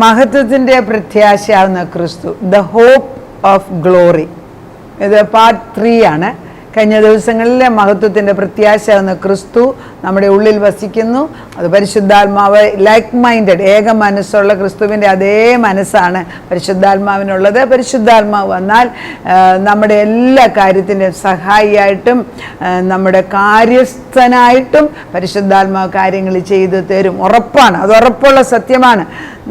മഹത്വത്തിൻ്റെ പ്രത്യാശയാവുന്ന ക്രിസ്തു, the hope of glory. ഇത് പാർട്ട് 3 ആണ്. കഴിഞ്ഞ ദിവസങ്ങളിലെ മഹത്വത്തിൻ്റെ പ്രത്യാശയാവുന്ന ക്രിസ്തു നമ്മുടെ ഉള്ളിൽ വസിക്കുന്നു. അത് പരിശുദ്ധാത്മാവ്, ലൈക്ക് മൈൻഡഡ്, ഏക മനസ്സുള്ള ക്രിസ്തുവിൻ്റെ അതേ മനസ്സാണ് പരിശുദ്ധാത്മാവിനുള്ളത്. പരിശുദ്ധാത്മാവ് വന്നാൽ നമ്മുടെ എല്ലാ കാര്യത്തിൻ്റെയും സഹായിയായിട്ടും നമ്മുടെ കാര്യസ്ഥനായിട്ടും പരിശുദ്ധാത്മാവ് കാര്യങ്ങൾ ചെയ്തു തരും. ഉറപ്പാണ്, അത് ഉറപ്പുള്ള സത്യമാണ്.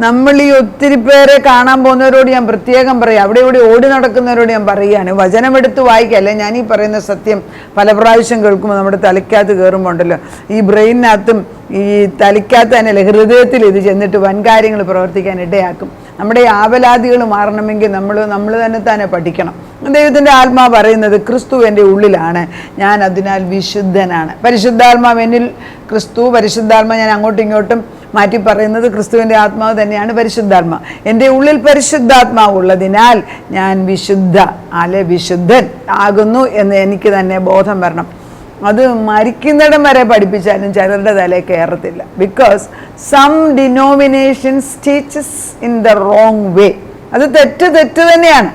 നമ്മൾ ഈ ഒത്തിരി പേരെ കാണാൻ പോകുന്നവരോട് ഞാൻ പ്രത്യേകം പറയാം, അവിടെ ഇവിടെ ഓടി നടക്കുന്നവരോട് ഞാൻ പറയുകയാണ്, വചനമെടുത്ത് വായിക്കല്ലേ. ഞാൻ ഈ പറയുന്ന സത്യം പല പ്രാവശ്യം കേൾക്കുമ്പോൾ നമ്മുടെ തലയ്ക്കകത്ത് കയറുമ്പോൾ ഉണ്ടല്ലോ, ഈ ബ്രെയിനകത്തും ഈ തലയ്ക്കകത്ത് തന്നെയല്ലേ ഹൃദയത്തിൽ ഇത് ചെന്നിട്ട് വൻകാര്യങ്ങൾ പ്രവർത്തിക്കാൻ ഇടയാക്കും. നമ്മുടെ ഈ ആവലാദികൾ മാറണമെങ്കിൽ നമ്മൾ തന്നെ പഠിക്കണം. ദൈവത്തിൻ്റെ ആത്മാവ് പറയുന്നത് ക്രിസ്തു എൻ്റെ ഉള്ളിലാണ്, ഞാൻ അതിനാൽ വിശുദ്ധനാണ്. പരിശുദ്ധാത്മാവ് എന്നിൽ, ക്രിസ്തു പരിശുദ്ധാത്മാവ്, ഞാൻ അങ്ങോട്ടും ഇങ്ങോട്ടും മാറ്റി പറയുന്നത് ക്രിസ്തുവിൻ്റെ ആത്മാവ് തന്നെയാണ് പരിശുദ്ധാത്മാവ്. എൻ്റെ ഉള്ളിൽ പരിശുദ്ധാത്മാവ് ഉള്ളതിനാൽ ഞാൻ വിശുദ്ധൻ ആകുന്നു എന്ന് എനിക്ക് തന്നെ ബോധം വരണം. അത് മരിക്കുന്നിടം വരെ പഠിപ്പിച്ചാലും ചിലരുടെ തലയിൽ കയറത്തില്ല. Because some denominations teaches in the wrong way. അത് തെറ്റ് തന്നെയാണ്.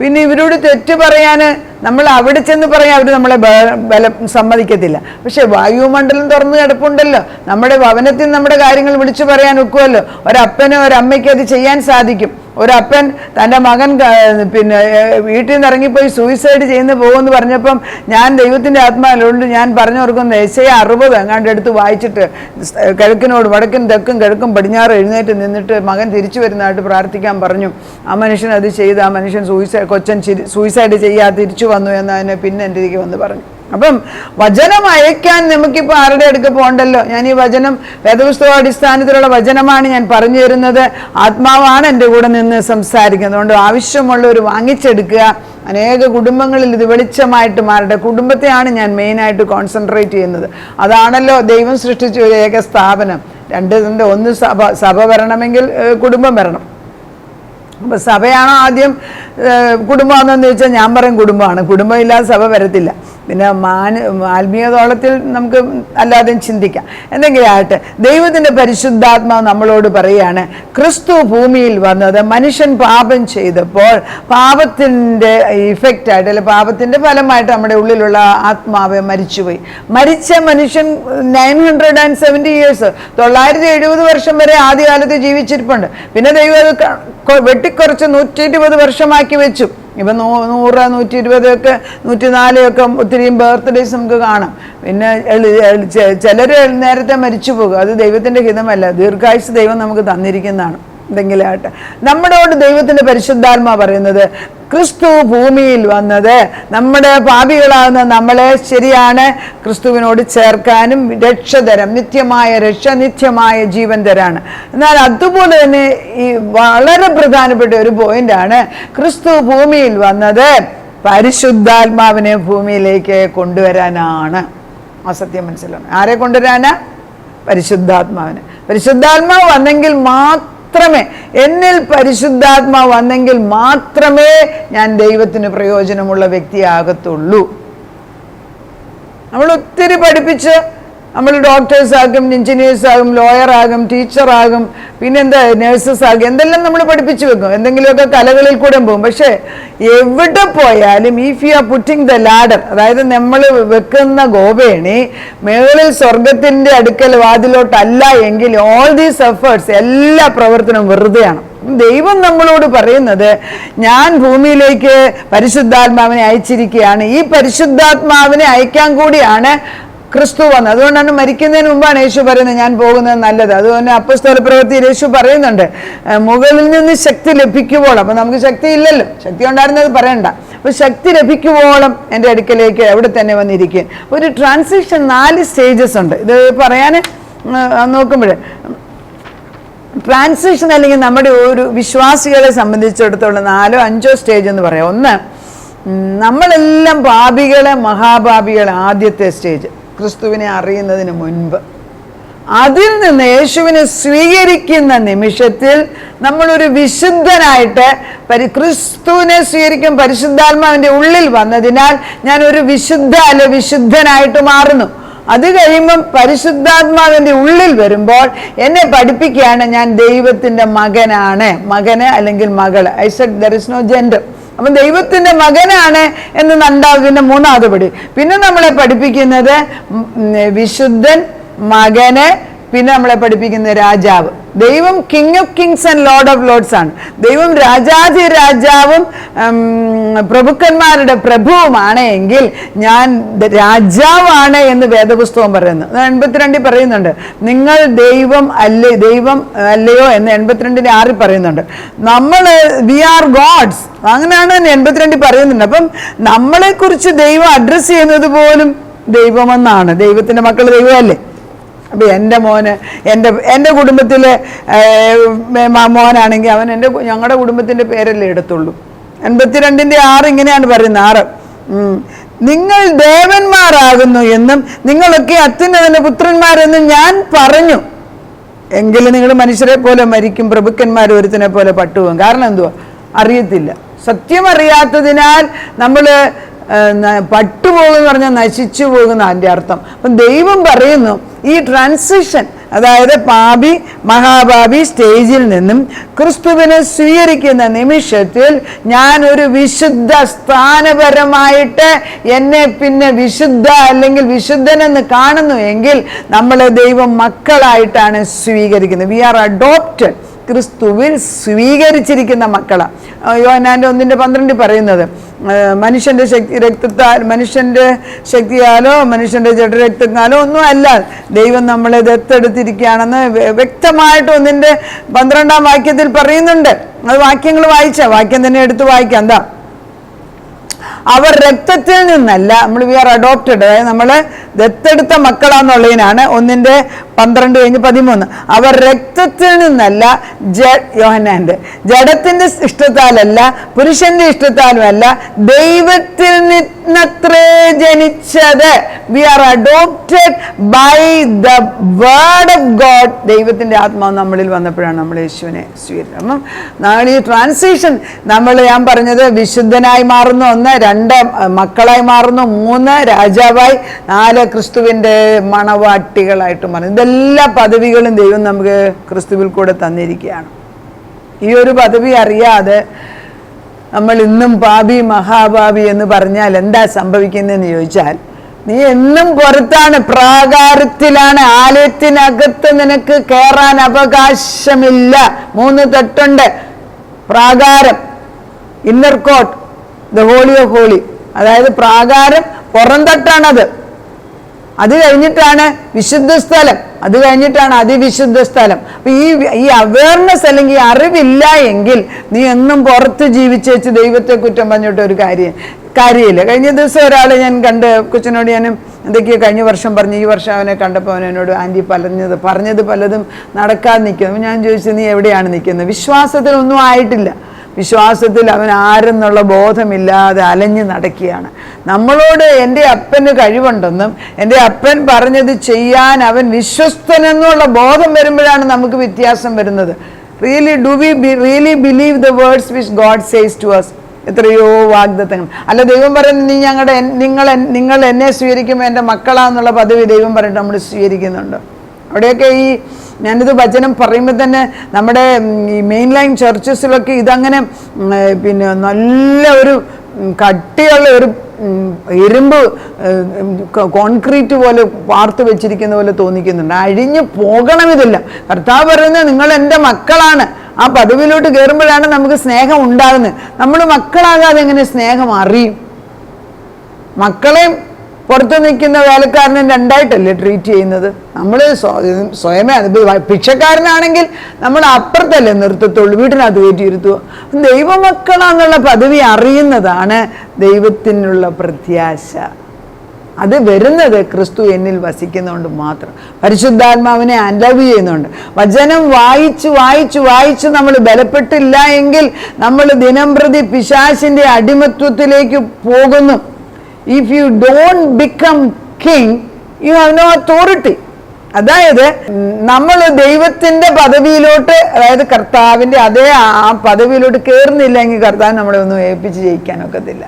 പിന്നെ ഇവരോട് തെറ്റ് പറയാൻ നമ്മൾ അവിടെ ചെന്ന് പറയാൻ അവർ നമ്മളെ ബലം സമ്മതിക്കത്തില്ല. പക്ഷെ വായുമണ്ഡലം തുറന്നു കിടപ്പുണ്ടല്ലോ, നമ്മുടെ ഭവനത്തിൽ നമ്മുടെ കാര്യങ്ങൾ വിളിച്ചു പറയാൻ ഒക്കുമല്ലോ. ഒരപ്പനോ ഒരമ്മയ്ക്ക് അത് ചെയ്യാൻ സാധിക്കും. ഒരപ്പൻ തൻ്റെ മകൻ പിന്നെ വീട്ടിൽ നിന്ന് ഇറങ്ങിപ്പോയി സൂയിസൈഡ് ചെയ്യുന്ന പോകുമെന്ന് പറഞ്ഞപ്പം ഞാൻ ദൈവത്തിൻ്റെ ആത്മാവിലുണ്ട്, ഞാൻ പറഞ്ഞു കൊടുക്കുന്ന യെശയ്യാ 60 എങ്ങാണ്ട് എടുത്ത് വായിച്ചിട്ട് കിഴക്കിനോട് വടക്കും തെക്കും കിഴക്കും പടിഞ്ഞാറ് എഴുന്നേറ്റ് നിന്നിട്ട് മകൻ തിരിച്ചു വരുന്നതായിട്ട് പ്രാർത്ഥിക്കാൻ പറഞ്ഞു. ആ മനുഷ്യൻ അത് ചെയ്ത് ആ മനുഷ്യൻ കൊച്ചൻ സൂയിസൈഡ് ചെയ്യാതെ തിരിച്ചു വന്നു എന്നതിനെ പിന്നെ എൻ്റെ ഇതിലേക്ക് വന്ന് പറഞ്ഞു. അപ്പം വചനം അയക്കാൻ നമുക്കിപ്പോൾ ആരുടെ അടുക്ക പോകണ്ടല്ലോ. ഞാൻ ഈ വചനം വേദപുസ്തക അടിസ്ഥാനത്തിലുള്ള വചനമാണ് ഞാൻ പറഞ്ഞു തരുന്നത്. ആത്മാവാണ് എൻ്റെ കൂടെ നിന്ന് സംസാരിക്കുന്നത്. അതുകൊണ്ട് ആവശ്യമുള്ളവർ വാങ്ങിച്ചെടുക്കുക. അനേക കുടുംബങ്ങളിൽ ഇത് വെളിച്ചമായിട്ട് മാറട്ടെ. കുടുംബത്തെയാണ് ഞാൻ മെയിനായിട്ട് കോൺസെൻട്രേറ്റ് ചെയ്യുന്നത്. അതാണല്ലോ ദൈവം സൃഷ്ടിച്ച ഒരു ഏക സ്ഥാപനം. ഒന്ന് സഭ വരണമെങ്കിൽ കുടുംബം വരണം. അപ്പോൾ സഭയാണോ ആദ്യം കുടുംബമാണെന്ന് ചോദിച്ചാൽ ഞാൻ പറയും കുടുംബമാണ്. കുടുംബം ഇല്ലാതെ സഭ വരത്തില്ല. പിന്നെ ആത്മീയതോളത്തിൽ നമുക്ക് അല്ലാതെയും ചിന്തിക്കാം. എന്തെങ്കിലും ആകട്ടെ, ദൈവത്തിൻ്റെ പരിശുദ്ധാത്മാവ് നമ്മളോട് പറയുകയാണ്, ക്രിസ്തു ഭൂമിയിൽ വന്നത് മനുഷ്യൻ പാപം ചെയ്തപ്പോൾ പാപത്തിൻ്റെ ഇഫക്റ്റായിട്ട്, അല്ലെ പാപത്തിൻ്റെ ഫലമായിട്ട് നമ്മുടെ ഉള്ളിലുള്ള ആത്മാവ് മരിച്ചുപോയി. മരിച്ച മനുഷ്യൻ 970 years 970 വർഷം വരെ ആദ്യകാലത്ത് ജീവിച്ചിരിപ്പുണ്ട്. പിന്നെ ദൈവം അത് വെട്ടിക്കുറച്ച് 120 വർഷമാക്കി വെച്ചു. ഇപ്പം 100, 120 ഒക്കെ 104 ഒക്കെ ഒത്തിരിയും ബർത്ത്ഡേസ് നമുക്ക് കാണാം. പിന്നെ ചിലർ നേരത്തെ മരിച്ചു പോകും. അത് ദൈവത്തിൻ്റെ ഹിതമല്ല. ദീർഘായുസ് ദൈവം നമുക്ക് തന്നിരിക്കുന്നതാണ്. എന്തെങ്കിലും ആട്ടെ, നമ്മളോട് ദൈവത്തിൻ്റെ പരിശുദ്ധാത്മാവ് പറയുന്നത് ക്രിസ്തു ഭൂമിയിൽ വന്നത് നമ്മുടെ പാപികളാകുന്ന നമ്മളെ ശരിയാണ് ക്രിസ്തുവിനോട് ചേർക്കാനും രക്ഷ തരാം, നിത്യമായ രക്ഷ, നിത്യമായ ജീവൻ തരാണ്. എന്നാൽ അതുപോലെ തന്നെ ഈ വളരെ പ്രധാനപ്പെട്ട ഒരു പോയിന്റാണ്, ക്രിസ്തു ഭൂമിയിൽ വന്നത് പരിശുദ്ധാത്മാവിനെ ഭൂമിയിലേക്ക് കൊണ്ടുവരാനാണ്. ആ സത്യം മനസ്സിലാണ്. ആരെ കൊണ്ടുവരാനാ? പരിശുദ്ധാത്മാവിനെ. പരിശുദ്ധാത്മാവ് വന്നെങ്കിൽ മാത്രമേ, എന്നിൽ പരിശുദ്ധാത്മാവ് വന്നെങ്കിൽ മാത്രമേ ഞാൻ ദൈവത്തിന് പ്രയോജനമുള്ള വ്യക്തിയാകത്തുള്ളൂ. നമ്മൾ ഒത്തിരി പഠിപ്പിച്ച് നമ്മൾ ഡോക്ടേഴ്സ് ആകും, എഞ്ചിനീയേഴ്സ് ആകും, ലോയർ ആകും, ടീച്ചറാകും, പിന്നെന്താ നേഴ്സസ് ആകും, എന്തെല്ലാം നമ്മൾ പഠിപ്പിച്ചു വെക്കും. എന്തെങ്കിലുമൊക്കെ കലകളിൽ കൂടെ പോകും. പക്ഷേ എവിടെ പോയാലും if you are putting the ladder, അതായത് നമ്മൾ വെക്കുന്ന ഗോപേണി മേളിൽ സ്വർഗത്തിൻ്റെ അടുക്കൽ വാതിലോട്ടല്ല എങ്കിൽ ഓൾ ദീസ് എഫേർട്സ്, എല്ലാ പ്രവർത്തനവും വെറുതെയാണ്. ദൈവം നമ്മളോട് പറയുന്നത്, ഞാൻ ഭൂമിയിലേക്ക് പരിശുദ്ധാത്മാവിനെ അയച്ചിരിക്കുകയാണ്. ഈ പരിശുദ്ധാത്മാവിനെ അയക്കാൻ കൂടിയാണ് ക്രിസ്തു വന്നത്. അതുകൊണ്ടാണ് മരിക്കുന്നതിന് മുമ്പാണ് യേശു പറയുന്നത്, ഞാൻ പോകുന്നത് നല്ലത്. അതുകൊണ്ട് അപ്പോസ്തല പ്രവൃത്തിയിൽ യേശു പറയുന്നുണ്ട്, മുകളിൽ നിന്ന് ശക്തി ലഭിക്കുവോളം. അപ്പം നമുക്ക് ശക്തി ഇല്ലല്ലോ, ശക്തി ഉണ്ടായിരുന്നത് പറയണ്ട. അപ്പോൾ ശക്തി ലഭിക്കുവോളം എൻ്റെ അടുക്കലേക്ക് അവിടെ തന്നെ വന്നിരിക്കും. ഒരു ട്രാൻസിഷൻ 4 സ്റ്റേജസ് ഉണ്ട്. ഇത് പറയാൻ നോക്കുമ്പോൾ ട്രാൻസിഷൻ അല്ലെങ്കിൽ നമ്മുടെ ഒരു വിശ്വാസികളെ സംബന്ധിച്ചിടത്തോളം 4 or 5 സ്റ്റേജ് എന്ന് പറയാം. ഒന്ന്, നമ്മളെല്ലാം പാപികളെ, മഹാപാപികളെ. ആദ്യത്തെ സ്റ്റേജ് ക്രിസ്തുവിനെ അറിയുന്നതിന് മുൻപ്. അതിൽ നിന്ന് യേശുവിനെ സ്വീകരിക്കുന്ന നിമിഷത്തിൽ നമ്മളൊരു വിശുദ്ധനായിട്ട്, ക്രിസ്തുവിനെ സ്വീകരിക്കും, പരിശുദ്ധാത്മാവിൻ്റെ ഉള്ളിൽ വന്നതിനാൽ ഞാൻ ഒരു വിശുദ്ധനായിട്ട് മാറുന്നു. അത് കഴിയുമ്പം പരിശുദ്ധാത്മാവിന്റെ ഉള്ളിൽ വരുമ്പോൾ എന്നെ പഠിപ്പിക്കുകയാണ് ഞാൻ ദൈവത്തിന്റെ മകനാണ്, മകന് അല്ലെങ്കിൽ മകള്. I said there is no gender. അപ്പം ദൈവത്തിന്റെ മകനാണ് എന്ന് രണ്ടാമതിന്റെ മൂന്നാമത് പടി. പിന്നെ നമ്മളെ പഠിപ്പിക്കുന്നത് വിശുദ്ധൻ, മകന്, പിന്നെ നമ്മളെ പഠിപ്പിക്കുന്ന രാജാവ്. ദൈവം king of Kings and Lord of Lord's ആണ്. ദൈവം രാജാധി രാജാവും പ്രഭുക്കന്മാരുടെ പ്രഭുവുമാണ് എങ്കിൽ ഞാൻ രാജാവാണ് എന്ന് വേദപുസ്തകം പറയുന്നു. 82 പറയുന്നുണ്ട്, നിങ്ങൾ ദൈവം അല്ലയോ എന്ന് 82:6 പറയുന്നുണ്ട്. നമ്മൾ വി ആർ ഗോഡ്സ്, അങ്ങനെയാണ് 82 പറയുന്നുണ്ട്. അപ്പം നമ്മളെ കുറിച്ച് ദൈവം അഡ്രസ് ചെയ്യുന്നത് പോലും ദൈവമെന്നാണ്. ദൈവത്തിന്റെ മക്കൾ ദൈവമല്ലേ. അപ്പം എൻ്റെ മോന് എൻ്റെ കുടുംബത്തിലെ മോനാണെങ്കിൽ അവൻ ഞങ്ങളുടെ കുടുംബത്തിൻ്റെ പേരല്ലേ എടുത്തുള്ളൂ. 82:6 ഇങ്ങനെയാണ് പറയുന്നത്. 6 നിങ്ങൾ ദേവന്മാരാകുന്നു എന്നും നിങ്ങളൊക്കെ അത്യുന്നതന്റെ പുത്രന്മാരെന്നും ഞാൻ പറഞ്ഞു, എങ്കിലും നിങ്ങൾ മനുഷ്യരെ പോലെ മരിക്കും, പ്രഭുക്കന്മാർ ഒരുത്തിനെ പോലെ പട്ടുപോകും. കാരണം എന്തുവാ? അറിയത്തില്ല. സത്യം അറിയാത്തതിനാൽ നമ്മൾ പട്ടുപോകുമെന്ന് പറഞ്ഞാൽ നശിച്ചു പോകുന്ന അതിൻ്റെ അർത്ഥം. അപ്പം ദൈവം പറയുന്നു ഈ ട്രാൻസിഷൻ, അതായത് പാപി മഹാപാപി സ്റ്റേജിൽ നിന്നും ക്രിസ്തുവിനെ സ്വീകരിക്കുന്ന നിമിഷത്തിൽ ഞാൻ ഒരു വിശുദ്ധ സ്ഥാനപരമായിട്ട് എന്നെ പിന്നെ വിശുദ്ധ അല്ലെങ്കിൽ വിശുദ്ധനെന്ന് കാണുന്നു എങ്കിൽ നമ്മളെ ദൈവം മക്കളായിട്ടാണ് സ്വീകരിക്കുന്നത്. വി ആർ അഡോപ്റ്റഡ്, ക്രിസ്തുവിൽ സ്വീകരിച്ചിരിക്കുന്ന മക്കളാണ്. യോഹന്നാന്റെ 1:12 പറയുന്നത്, മനുഷ്യന്റെ ശക്തിയാലോ മനുഷ്യന്റെ ജഡരക്തത്താലോ ഒന്നും അല്ല, ദൈവം നമ്മളെ ദത്തെടുത്തിരിക്കുകയാണെന്ന് വ്യക്തമായിട്ട് 1:12 വാക്യത്തിൽ പറയുന്നുണ്ട്. അത് വാക്യങ്ങൾ വാക്യം തന്നെ എടുത്ത് വായിക്കാം. എന്താ? അവർ രക്തത്തിൽ നിന്നല്ല, നമ്മൾ വി ആർ അഡോപ്റ്റഡ്, അതായത് നമ്മള് ദത്തെടുത്ത മക്കളാന്നുള്ളതിനാണ് 1:12-13. അവർ രക്തത്തിൽ നിന്നല്ല, യോഹന്നാന്റെ ജഡത്തിന്റെ ഇഷ്ടത്താലല്ല പുരുഷന്റെ ഇഷ്ടത്താലുമല്ല ദൈവത്തിൽ നിന്നത്രേ ജനിച്ചത്. We are adopted by the word of God. ദൈവത്തിന്റെ ആത്മാവ് നമ്മളിൽ വന്നപ്പോഴാണ് നമ്മൾ യേശുവിനെ സ്വീകരിച്ചത്. അപ്പം നമ്മൾ ഈ ട്രാൻസിഷൻ, ഞാൻ പറഞ്ഞത് വിശുദ്ധനായി മാറുന്നു, 1, 2 മക്കളായി മാറുന്നു, 3 രാജാവായി, 4 ക്രിസ്തുവിന്റെ മണവാട്ടികളായിട്ട് മാറുന്നു. ഇതെല്ലാ പദവികളും ദൈവം നമുക്ക് ക്രിസ്തുവിൽ കൂടെ തന്നിരിക്കുകയാണ്. ഈ ഒരു പദവി അറിയാതെ നമ്മൾ ഇന്നും പാപി മഹാപാപി എന്ന് പറഞ്ഞാൽ എന്താ സംഭവിക്കുന്നതെന്ന് ചോദിച്ചാൽ, നീ എന്നും പുറത്താണ്, പ്രാകാരത്തിലാണ്, ആലയത്തിനകത്ത് നിനക്ക് കയറാൻ അവകാശമില്ല. 3 തട്ടുണ്ട്. പ്രാകാരം, inner court, the holy of holy, അതായത് പ്രാകാരം പുറംതട്ടാണത്. അത് കഴിഞ്ഞിട്ടാണ് വിശുദ്ധ സ്ഥലം, അത് കഴിഞ്ഞിട്ടാണ് അതിവിശുദ്ധ സ്ഥലം. അപ്പൊ ഈ അവയർനെസ് അല്ലെങ്കിൽ ഈ അറിവില്ല എങ്കിൽ നീ എന്നും പുറത്ത് ജീവിച്ചേച്ച് ദൈവത്തെ കുറ്റം പറഞ്ഞിട്ട് ഒരു കാര്യമില്ല. കഴിഞ്ഞ ദിവസം ഒരാളെ ഞാൻ കണ്ട്, കൊച്ചിനോട് ഞാനും എന്തൊക്കെയോ കഴിഞ്ഞ വർഷം പറഞ്ഞു, ഈ വർഷം അവനെ കണ്ടപ്പോൾ അവൻ എന്നോട് ആൻറ്റി പറഞ്ഞത് പലതും നടക്കാതെ നിൽക്കുന്നു. ഞാൻ ചോദിച്ചു, നീ എവിടെയാണ് നിൽക്കുന്നത്? വിശ്വാസത്തിലൊന്നും ആയിട്ടില്ല. വിശ്വാസത്തിൽ അവൻ ആരെന്നുള്ള ബോധമില്ലാതെ അലഞ്ഞു നടക്കുകയാണ്. നമ്മളോട് എൻ്റെ അപ്പന് കഴിവുണ്ടെന്നും എൻ്റെ അപ്പൻ പറഞ്ഞത് ചെയ്യാൻ അവൻ വിശ്വസ്തനെന്നുള്ള ബോധം വരുമ്പോഴാണ് നമുക്ക് വ്യത്യാസം വരുന്നത്. Do we really believe the words which God says to us? എത്രയോ വാഗ്ദത്തങ്ങൾ. അല്ല, ദൈവം പറയുന്നത് നിങ്ങൾ എന്നെ സ്വീകരിക്കുമ്പോൾ എൻ്റെ മക്കളാന്നുള്ള പദവി ദൈവം പറഞ്ഞിട്ട് നമ്മൾ സ്വീകരിക്കുന്നുണ്ട്. അവിടെയൊക്കെ ഞാനിത് വചനം പറയുമ്പോൾ തന്നെ നമ്മുടെ ഈ മെയിൻ ലൈൻ ചർച്ചസിലൊക്കെ ഇതങ്ങനെ പിന്നെ നല്ല ഒരു കട്ടിയുള്ള ഒരു ഇരുമ്പ് കോൺക്രീറ്റ് പോലെ വാർത്ത് വെച്ചിരിക്കുന്ന പോലെ തോന്നിക്കുന്നുണ്ട്. അഴിഞ്ഞു പോകണം ഇതെല്ലാം. കർത്താവ് പറയുന്നത് നിങ്ങൾ എൻ്റെ മക്കളാണ്. ആ പദവിയിലോട്ട് കയറുമ്പോഴാണ് നമുക്ക് സ്നേഹം ഉണ്ടാകുന്നത്. നമ്മൾ മക്കളാകാതെ എങ്ങനെ സ്നേഹം അറിയും? മക്കളെയും പുറത്ത് നിൽക്കുന്ന വേലക്കാരനെ രണ്ടായിട്ടല്ലേ ട്രീറ്റ് ചെയ്യുന്നത്? നമ്മൾ സ്വയമേ ഭിക്ഷക്കാരനാണെങ്കിൽ നമ്മൾ അപ്പുറത്തല്ലേ നിർത്തത്തുള്ളൂ, വീട്ടിനകത്ത് കയറ്റിയിരുത്തുക. ദൈവമക്കളാന്നുള്ള പദവി അറിയുന്നതാണ് ദൈവത്തിനുള്ള പ്രത്യാശ. അത് വരുന്നത് ക്രിസ്തു എന്നിൽ വസിക്കുന്നതുകൊണ്ട് മാത്രം. പരിശുദ്ധാത്മാവിനെ അലവ് ചെയ്യുന്നുണ്ട്. വചനം വായിച്ച് നമ്മൾ ബലപ്പെട്ടില്ല എങ്കിൽ നമ്മൾ ദിനം പ്രതി പിശാചിന്റെ അടിമത്വത്തിലേക്ക് പോകുന്നു. If you don't become king, you have no authority. അതായത് നമ്മൾ ദൈവത്തിന്റെ പദവിയിലോട്ട്, അതായത് കർത്താവിന്റെ അതേ ആ പദവിയിലോട്ട് കയറുന്നില്ലെങ്കിൽ കർത്താവ് നമ്മളെ ഒന്നും ഏൽപ്പിച്ച് ജയിക്കാനൊക്കത്തില്ല.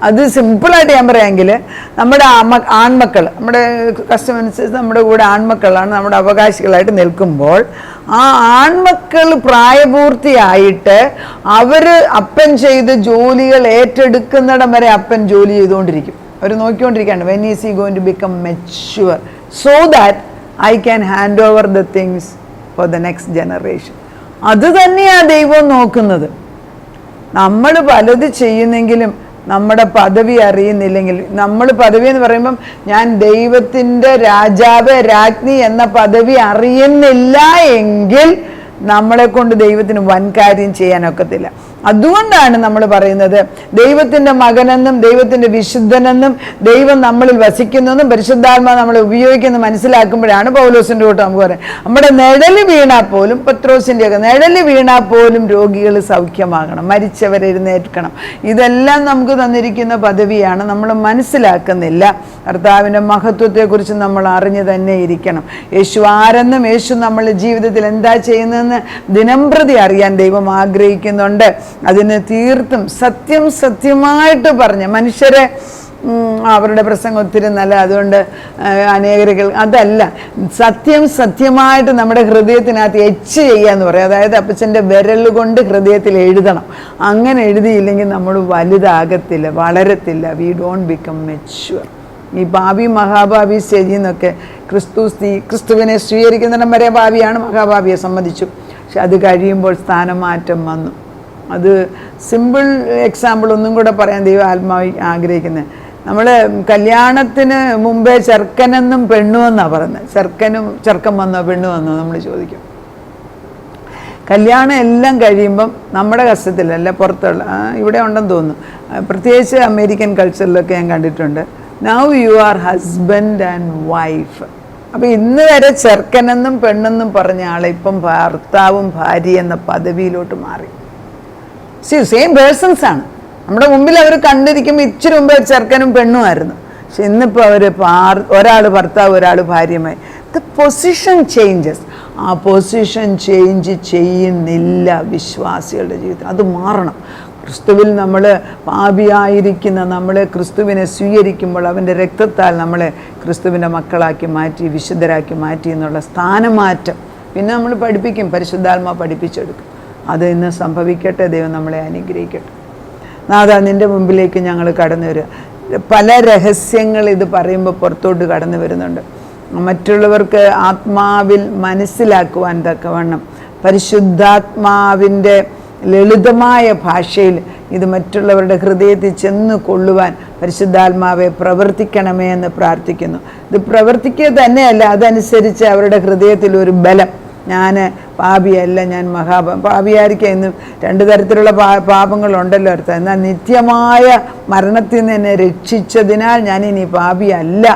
അത് സിമ്പിളായിട്ട് ഞാൻ പറയാമെങ്കിൽ നമ്മുടെ ആൺമക്കൾ, നമ്മുടെ കസ്റ്റമനുസരിച്ച് നമ്മുടെ കൂടെ ആൺമക്കളാണ് നമ്മുടെ അവകാശികളായിട്ട് നിൽക്കുമ്പോൾ, ആ ആൺമക്കൾ പ്രായപൂർത്തിയായിട്ട് അവർ അപ്പൻ ചെയ്ത് ജോലികൾ ഏറ്റെടുക്കുന്നിടം വരെ അപ്പൻ ജോലി ചെയ്തുകൊണ്ടിരിക്കും. അവർ നോക്കിക്കൊണ്ടിരിക്കുകയാണ്, when is he going to become mature so that I can hand over the things for the next generation. അത് തന്നെയാണ് ദൈവം നോക്കുന്നത്. നമ്മൾ പലത് ചെയ്യുന്നെങ്കിലും നമ്മുടെ പദവി അറിയുന്നില്ലെങ്കിൽ, നമ്മൾ പദവി എന്ന് പറയുമ്പം ഞാൻ ദൈവത്തിൻ്റെ രാജാവ് രാജ്ഞി എന്ന പദവി അറിയുന്നില്ല എങ്കിൽ നമ്മളെ കൊണ്ട് ദൈവത്തിന് വൻ കാര്യം ചെയ്യാനൊക്കത്തില്ല. അതുകൊണ്ടാണ് നമ്മൾ പറയുന്നത് ദൈവത്തിൻ്റെ മകനെന്നും ദൈവത്തിൻ്റെ വിശുദ്ധനെന്നും ദൈവം നമ്മളിൽ വസിക്കുന്നെന്നും പരിശുദ്ധാത്മാ നമ്മളെ ഉപയോഗിക്കുന്ന മനസ്സിലാക്കുമ്പോഴാണ് പൗലോസിൻ്റെ കൂട്ടം നമുക്ക് പറയാം, നമ്മുടെ നിഴല് വീണാൽ പോലും, പത്രോസിൻ്റെയൊക്കെ നിഴല് വീണാൽ പോലും രോഗികൾ സൗഖ്യമാകണം, മരിച്ചവർ എഴുന്നേൽക്കണം. ഇതെല്ലാം നമുക്ക് തന്നിരിക്കുന്ന പദവിയാണ്, നമ്മൾ മനസ്സിലാക്കുന്നില്ല. കർത്താവിൻ്റെ മഹത്വത്തെക്കുറിച്ച് നമ്മൾ അറിഞ്ഞു തന്നെ ഇരിക്കണം. യേശു ആരെന്നും യേശു നമ്മളുടെ ജീവിതത്തിൽ എന്താ ചെയ്യുന്നതെന്ന് ദിനംപ്രതി അറിയാൻ ദൈവം ആഗ്രഹിക്കുന്നുണ്ട്. അതിന് തീർത്തും സത്യമായിട്ട് പറഞ്ഞ് മനുഷ്യരെ അവരുടെ പ്രസംഗം ഒത്തിരി നല്ല, അതുകൊണ്ട് അനേകർ അതല്ല, സത്യമായിട്ട് നമ്മുടെ ഹൃദയത്തിനകത്ത് എച്ച് ചെയ്യാന്ന് പറയും. അതായത് അപ്പച്ചൻ്റെ വിരൽ കൊണ്ട് ഹൃദയത്തിൽ എഴുതണം. അങ്ങനെ എഴുതിയില്ലെങ്കിൽ നമ്മൾ വലുതാകത്തില്ല, വളരത്തില്ല. We don't become mature. ഈ ഭാവി മഹാഭാവി സ്റ്റേജിൽ നിന്നൊക്കെ ക്രിസ്തുവിനെ സ്വീകരിക്കുന്നിടം വരെ ഭാവിയാണ്, മഹാഭാവിയെ സംബന്ധിച്ചു. പക്ഷെ അത് കഴിയുമ്പോൾ സ്ഥാനമാറ്റം വന്നു. അത് സിമ്പിൾ എക്സാമ്പിൾ ഒന്നും കൂടെ പറയാൻ ദൈവം ആത്മാവി ആഗ്രഹിക്കുന്നത്. നമ്മൾ കല്യാണത്തിന് മുമ്പേ ചെറുക്കനെന്നും പെണ്ണുമെന്നാണ് പറയുന്നത്. ചെറുക്കൻ വന്നോ പെണ്ണു വന്നോ നമ്മൾ ചോദിക്കും. കല്യാണം എല്ലാം കഴിയുമ്പം നമ്മുടെ കഷ്ടത്തിലല്ല, പുറത്തുള്ള ഇവിടെ ഉണ്ടെന്ന് തോന്നുന്നു, പ്രത്യേകിച്ച് അമേരിക്കൻ കൾച്ചറിലൊക്കെ ഞാൻ കണ്ടിട്ടുണ്ട്. Now you are husband and wife. അപ്പം ഇന്ന് വരെ ചെറുക്കനെന്നും പെണ്ണെന്നും പറഞ്ഞ ആളെ ഇപ്പം ഭർത്താവും ഭാര്യ എന്ന പദവിയിലോട്ട് മാറി. സെയിം പേഴ്സൺസ് ആണ് നമ്മുടെ മുമ്പിൽ. അവർ കണ്ടിരിക്കുമ്പോൾ ഇച്ചിരി മുമ്പ് ചെറുക്കനും പെണ്ണുമായിരുന്നു. പക്ഷെ ഇന്നിപ്പോൾ അവർ ഒരാൾ ഭർത്താവ് ഒരാൾ ഭാര്യയുമായി. The position changes. ആ പൊസിഷൻ ചേഞ്ച് ചെയ്യുന്നില്ല വിശ്വാസികളുടെ ജീവിതത്തിൽ. അത് മാറണം. ക്രിസ്തുവിൽ നമ്മൾ പാപിയായിരിക്കുന്ന നമ്മളെ ക്രിസ്തുവിനെ സ്വീകരിക്കുമ്പോൾ അവൻ്റെ രക്തത്താൽ നമ്മളെ ക്രിസ്തുവിൻ്റെ മക്കളാക്കി മാറ്റി, വിശുദ്ധരാക്കി മാറ്റി എന്നുള്ള സ്ഥാനമാറ്റം പിന്നെ നമ്മൾ പഠിപ്പിക്കും, പരിശുദ്ധാത്മാ പഠിപ്പിച്ചെടുക്കും. അത് ഇന്ന് സംഭവിക്കട്ടെ. ദൈവം നമ്മളെ അനുഗ്രഹിക്കട്ടെ. നാഥാ, നിൻ്റെ മുമ്പിലേക്ക് ഞങ്ങൾ കടന്നു വരിക. പല രഹസ്യങ്ങൾ ഇത് പറയുമ്പോൾ പുറത്തോട്ട് കടന്നു വരുന്നുണ്ട്. മറ്റുള്ളവർക്ക് ആത്മാവിൽ മനസ്സിലാക്കുവാൻ തക്കവണ്ണം പരിശുദ്ധാത്മാവിൻ്റെ ലളിതമായ ഭാഷയിൽ ഇത് മറ്റുള്ളവരുടെ ഹൃദയത്തിൽ ചെന്ന് കൊള്ളുവാൻ പരിശുദ്ധാത്മാവെ പ്രവർത്തിക്കണമേ എന്ന് പ്രാർത്ഥിക്കുന്നു. ഇത് പ്രവർത്തിക്കുക തന്നെയല്ല, അതനുസരിച്ച് അവരുടെ ഹൃദയത്തിൽ ഒരു ബലം. ഞാൻ പാപിയല്ല, ഞാൻ പാപിയായിരിക്കാം. ഇന്ന് രണ്ട് തരത്തിലുള്ള പാപങ്ങളുണ്ടല്ലോ അർത്ഥം. എന്നാൽ നിത്യമായ മരണത്തിൽ നിന്ന് എന്നെ രക്ഷിച്ചതിനാൽ ഞാനിനി പാപിയല്ല,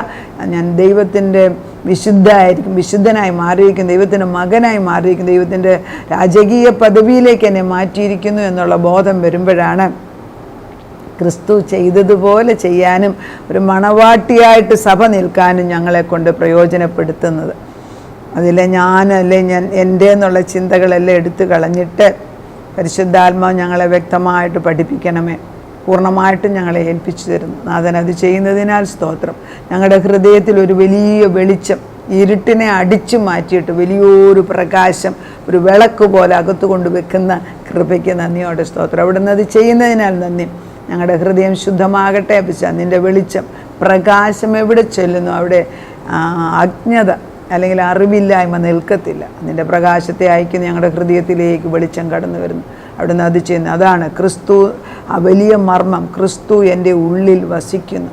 ഞാൻ ദൈവത്തിൻ്റെ വിശുദ്ധനായി മാറിയിരിക്കുന്നു, ദൈവത്തിൻ്റെ മകനായി മാറിയിരിക്കുന്നു, ദൈവത്തിൻ്റെ രാജകീയ പദവിയിലേക്ക് എന്നെ മാറ്റിയിരിക്കുന്നു എന്നുള്ള ബോധം വരുമ്പോഴാണ് ക്രിസ്തു ചെയ്തതുപോലെ ചെയ്യാനും ഒരു മണവാട്ടിയായിട്ട് സഭ നിൽക്കാനും ഞങ്ങളെ കൊണ്ട് പ്രയോജനപ്പെടുത്തുന്നത്. ഞാൻ എൻ്റെ എന്നുള്ള ചിന്തകളെല്ലാം എടുത്തു കളഞ്ഞിട്ട് പരിശുദ്ധാത്മാവ് ഞങ്ങളെ വ്യക്തമായിട്ട് പഠിപ്പിക്കണമേ. പൂർണ്ണമായിട്ടും ഞങ്ങളെ ഏൽപ്പിച്ചു തരുന്നു. നാഥൻ അത് ചെയ്യുന്നതിനാൽ സ്തോത്രം. ഞങ്ങളുടെ ഹൃദയത്തിൽ ഒരു വലിയ വെളിച്ചം, ഇരുട്ടിനെ അടിച്ചു മാറ്റിയിട്ട് വലിയൊരു പ്രകാശം, ഒരു വിളക്ക് പോലെ അകത്തു കൊണ്ട് വെക്കുന്ന കൃപയ്ക്ക് നന്ദിയോടെ സ്തോത്രം. അവിടുന്ന് അത് ചെയ്യുന്നതിനാൽ നന്ദി. ഞങ്ങളുടെ ഹൃദയം ശുദ്ധമാകട്ടെ. നിൻ്റെ വെളിച്ചം, പ്രകാശം എവിടെ ചെല്ലുന്നു അവിടെ അജ്ഞത അല്ലെങ്കിൽ അറിവില്ലായ്മ നിൽക്കത്തില്ല. നിൻ്റെ പ്രകാശത്തെ അയക്കുന്ന ഞങ്ങളുടെ ഹൃദയത്തിലേക്ക് വെളിച്ചം കടന്നു വരുന്നു. അവിടുന്ന് അത് ചെയ്യുന്നു. അതാണ് ക്രിസ്തു, ആ വലിയ മർമ്മം. ക്രിസ്തു എൻ്റെ ഉള്ളിൽ വസിക്കുന്നു.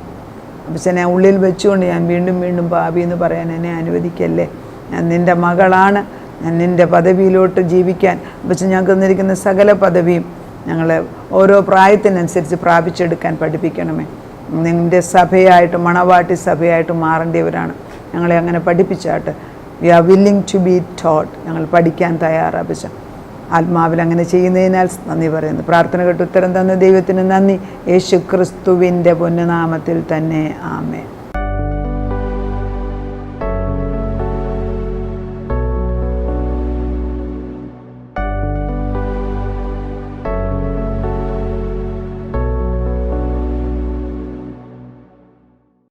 പക്ഷേ ഞാൻ ഉള്ളിൽ വെച്ചുകൊണ്ട് ഞാൻ വീണ്ടും വീണ്ടും പാപി എന്ന് പറയാൻ എന്നെ അനുവദിക്കല്ലേ. ഞാൻ നിൻ്റെ മകളാണ്. ഞാൻ നിൻ്റെ പദവിയിലോട്ട് ജീവിക്കാൻ പക്ഷെ ഞങ്ങൾക്ക് തന്നിരിക്കുന്ന സകല പദവിയും ഞങ്ങളെ ഓരോ പ്രായത്തിനനുസരിച്ച് പ്രാപിച്ചെടുക്കാൻ പഠിപ്പിക്കണമേ. നിൻ്റെ സഭയായിട്ട്, മണവാട്ടി സഭയായിട്ട് മാറേണ്ടിയവരാണ്. ഞങ്ങളെ അങ്ങനെ പഠിപ്പിച്ചാട്ട്. We are willing to be taught. ഞങ്ങൾ പഠിക്കാൻ തയ്യാറാപ്പിച്ച ആത്മാവിൽ അങ്ങനെ ചെയ്യുന്നതിനാൽ നന്ദി പറയുന്നു. പ്രാർത്ഥന കേട്ട് ഉത്തരം തന്ന ദൈവത്തിന് നന്ദി. യേശു ക്രിസ്തുവിൻ്റെ പൊന്നുനാമത്തിൽ തന്നെ ആമേൻ.